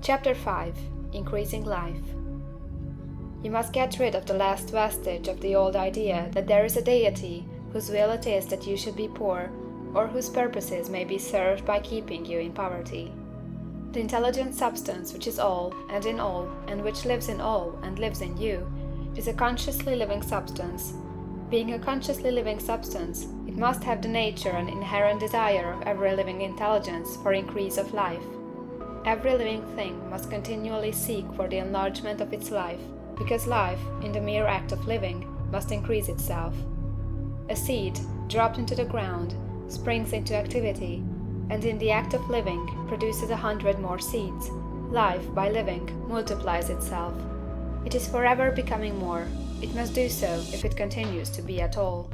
Chapter 5. Increasing Life. You must get rid of the last vestige of the old idea that there is a deity whose will it is that you should be poor, or whose purposes may be served by keeping you in poverty. The intelligent substance which is all, and in all, and which lives in all, and lives in you, is a consciously living substance. Being a consciously living substance, it must have the nature and inherent desire of every living intelligence for increase of life. Every living thing must continually seek for the enlargement of its life, because life, in the mere act of living, must increase itself. A seed, dropped into the ground, springs into activity, and in the act of living produces 100 more seeds. Life, by living, multiplies itself. It is forever becoming more. It must do so if it continues to be at all.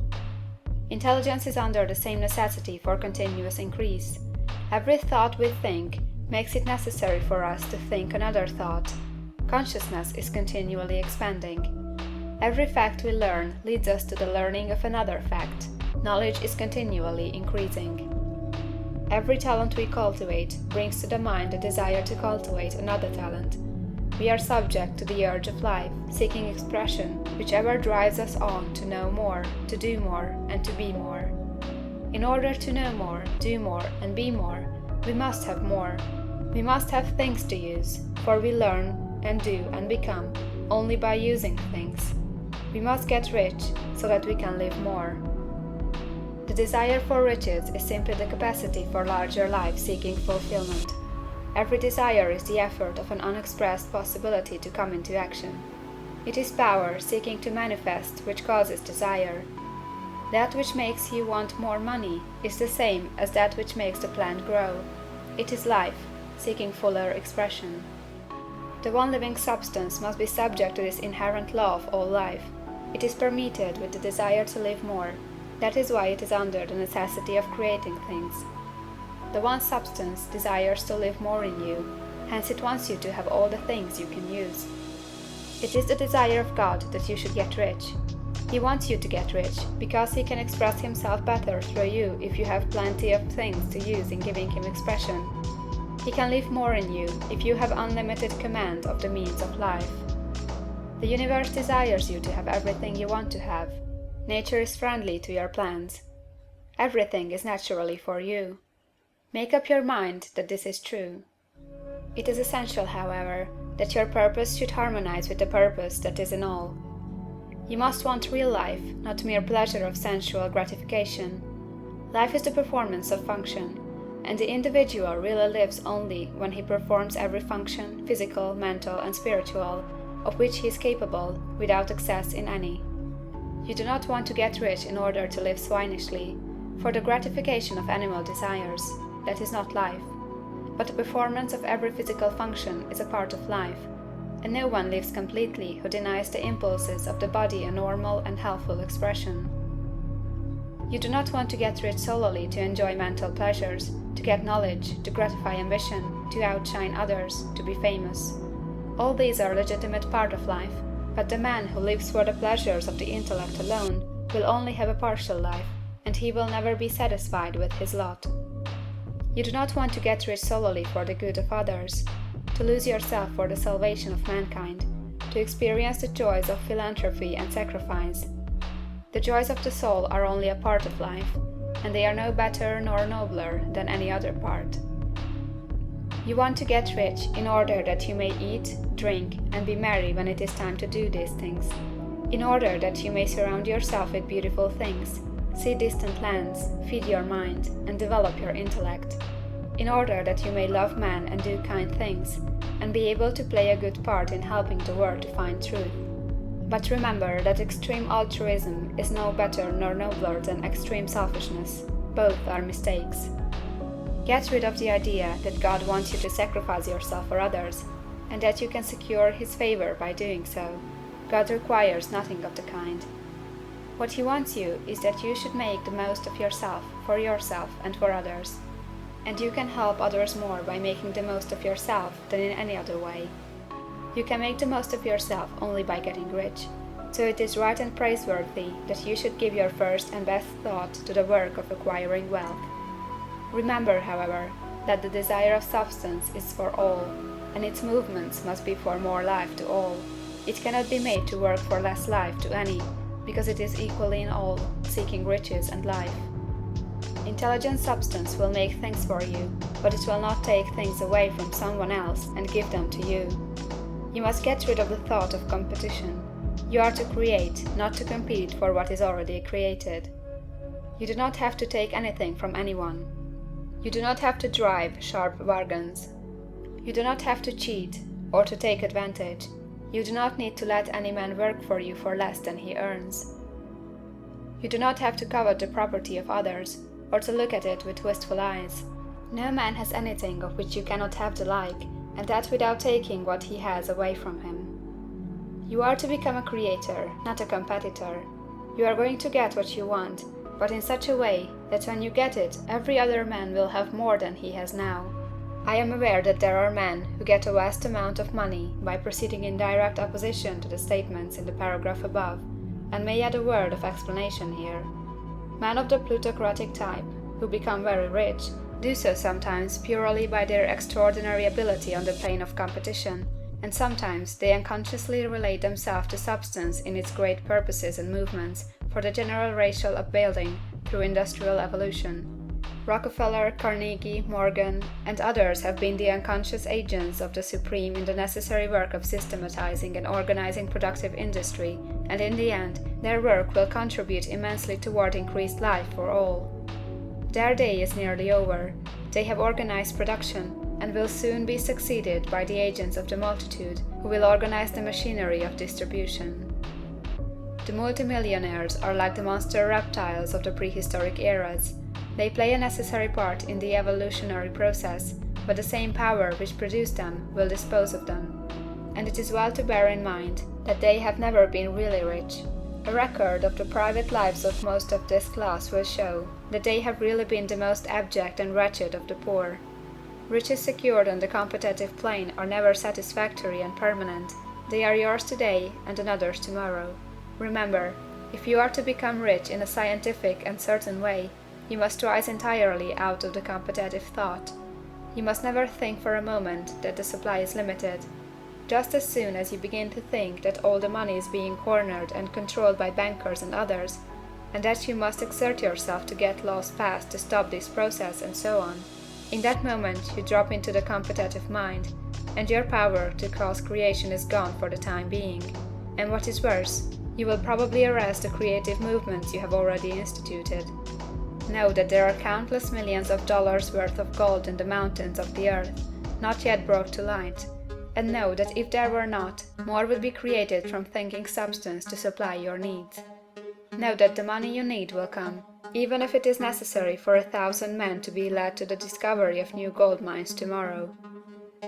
Intelligence is under the same necessity for continuous increase. Every thought we think makes it necessary for us to think another thought. Consciousness is continually expanding. Every fact we learn leads us to the learning of another fact. Knowledge is continually increasing. Every talent we cultivate brings to the mind the desire to cultivate another talent. We are subject to the urge of life, seeking expression, which ever drives us on to know more, to do more, and to be more. In order to know more, do more, and be more, we must have more. We must have things to use, for we learn, and do, and become, only by using things. We must get rich, so that we can live more. The desire for riches is simply the capacity for larger life seeking fulfillment. Every desire is the effort of an unexpressed possibility to come into action. It is power seeking to manifest which causes desire. That which makes you want more money is the same as that which makes the plant grow. It is life, seeking fuller expression. The one living substance must be subject to this inherent law of all life. It is permeated with the desire to live more. That is why it is under the necessity of creating things. The one substance desires to live more in you, hence it wants you to have all the things you can use. It is the desire of God that you should get rich. He wants you to get rich, because he can express himself better through you if you have plenty of things to use in giving him expression. He can live more in you if you have unlimited command of the means of life. The universe desires you to have everything you want to have. Nature is friendly to your plans. Everything is naturally for you. Make up your mind that this is true. It is essential, however, that your purpose should harmonize with the purpose that is in all. You must want real life, not mere pleasure of sensual gratification. Life is the performance of function, and the individual really lives only when he performs every function, physical, mental, and spiritual, of which he is capable, without excess in any. You do not want to get rich in order to live swinishly, for the gratification of animal desires. That is not life. But the performance of every physical function is a part of life, and no one lives completely who denies the impulses of the body a normal and healthful expression. You do not want to get rich solely to enjoy mental pleasures, to get knowledge, to gratify ambition, to outshine others, to be famous. All these are a legitimate part of life, but the man who lives for the pleasures of the intellect alone will only have a partial life, and he will never be satisfied with his lot. You do not want to get rich solely for the good of others, to lose yourself for the salvation of mankind, to experience the joys of philanthropy and sacrifice. The joys of the soul are only a part of life, and they are no better nor nobler than any other part. You want to get rich in order that you may eat, drink, and be merry when it is time to do these things, in order that you may surround yourself with beautiful things, see distant lands, feed your mind, and develop your intellect, in order that you may love man and do kind things, and be able to play a good part in helping the world to find truth. But remember that extreme altruism is no better nor nobler than extreme selfishness. Both are mistakes. Get rid of the idea that God wants you to sacrifice yourself for others, and that you can secure his favor by doing so. God requires nothing of the kind. What he wants you is that you should make the most of yourself, and for others. And you can help others more by making the most of yourself than in any other way. You can make the most of yourself only by getting rich. So it is right and praiseworthy that you should give your first and best thought to the work of acquiring wealth. Remember, however, that the desire of substance is for all, and its movements must be for more life to all. It cannot be made to work for less life to any, because it is equally in all, seeking riches and life. Intelligent substance will make things for you, but it will not take things away from someone else and give them to you. You must get rid of the thought of competition. You are to create, not to compete for what is already created. You do not have to take anything from anyone. You do not have to drive sharp bargains. You do not have to cheat or to take advantage. You do not need to let any man work for you for less than he earns. You do not have to covet the property of others, or to look at it with wistful eyes. No man has anything of which you cannot have the like, and that without taking what he has away from him. You are to become a creator, not a competitor. You are going to get what you want, but in such a way that when you get it, every other man will have more than he has now. I am aware that there are men who get a vast amount of money by proceeding in direct opposition to the statements in the paragraph above, and may add a word of explanation here. Men of the plutocratic type, who become very rich, do so sometimes purely by their extraordinary ability on the plane of competition, and sometimes they unconsciously relate themselves to substance in its great purposes and movements for the general racial upbuilding through industrial evolution. Rockefeller, Carnegie, Morgan, and others have been the unconscious agents of the supreme in the necessary work of systematizing and organizing productive industry, and in the end, their work will contribute immensely toward increased life for all. Their day is nearly over. They have organized production, and will soon be succeeded by the agents of the multitude, who will organize the machinery of distribution. The multimillionaires are like the monster reptiles of the prehistoric eras. They play a necessary part in the evolutionary process, but the same power which produced them will dispose of them. And it is well to bear in mind that they have never been really rich. A record of the private lives of most of this class will show that they have really been the most abject and wretched of the poor. Riches secured on the competitive plane are never satisfactory and permanent. They are yours today and another's tomorrow. Remember, if you are to become rich in a scientific and certain way, you must rise entirely out of the competitive thought. You must never think for a moment that the supply is limited. Just as soon as you begin to think that all the money is being cornered and controlled by bankers and others, and that you must exert yourself to get laws passed to stop this process and so on, in that moment you drop into the competitive mind, and your power to cause creation is gone for the time being. And what is worse, you will probably arrest the creative movements you have already instituted. Know that there are countless millions of dollars worth of gold in the mountains of the earth, not yet brought to light, and know that if there were not, more would be created from thinking substance to supply your needs. Know that the money you need will come, even if it is necessary for 1,000 men to be led to the discovery of new gold mines tomorrow.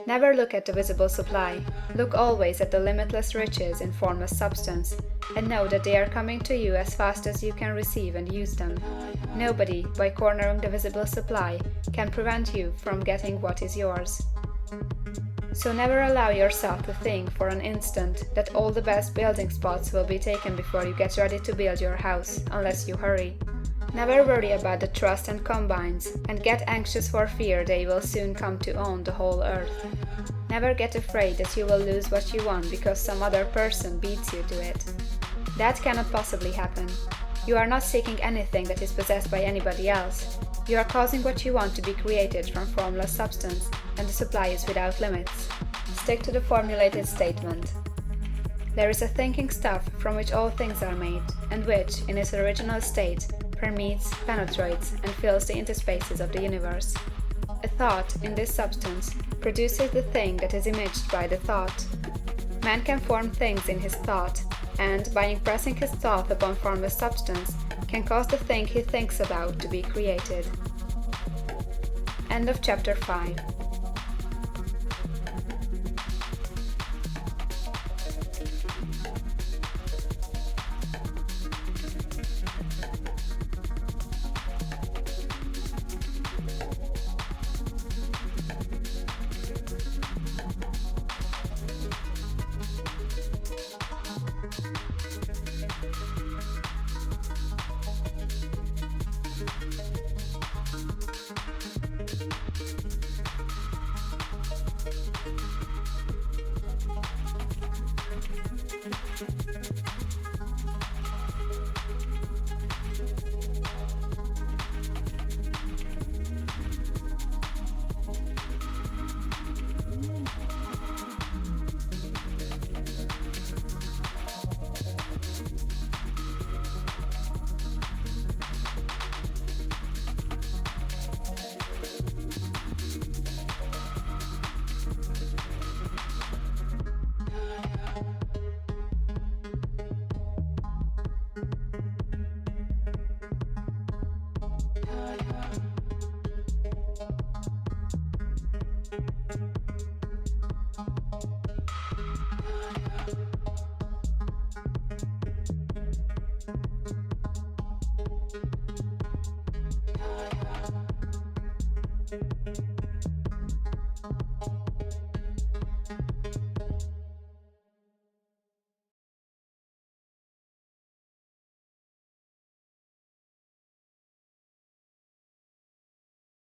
Never look at the visible supply, look always at the limitless riches in formless substance, and know that they are coming to you as fast as you can receive and use them. Nobody, by cornering the visible supply, can prevent you from getting what is yours. So never allow yourself to think for an instant that all the best building spots will be taken before you get ready to build your house, unless you hurry. Never worry about the trust and combines, and get anxious for fear they will soon come to own the whole earth. Never get afraid that you will lose what you want because some other person beats you to it. That cannot possibly happen. You are not seeking anything that is possessed by anybody else. You are causing what you want to be created from formless substance, and the supply is without limits. Stick to the formulated statement. There is a thinking stuff from which all things are made, and which, in its original state, permeates, penetrates, and fills the interspaces of the universe. A thought, in this substance, produces the thing that is imaged by the thought. Man can form things in his thought, and, by impressing his thought upon formless substance, can cause the thing he thinks about to be created. End of chapter 5.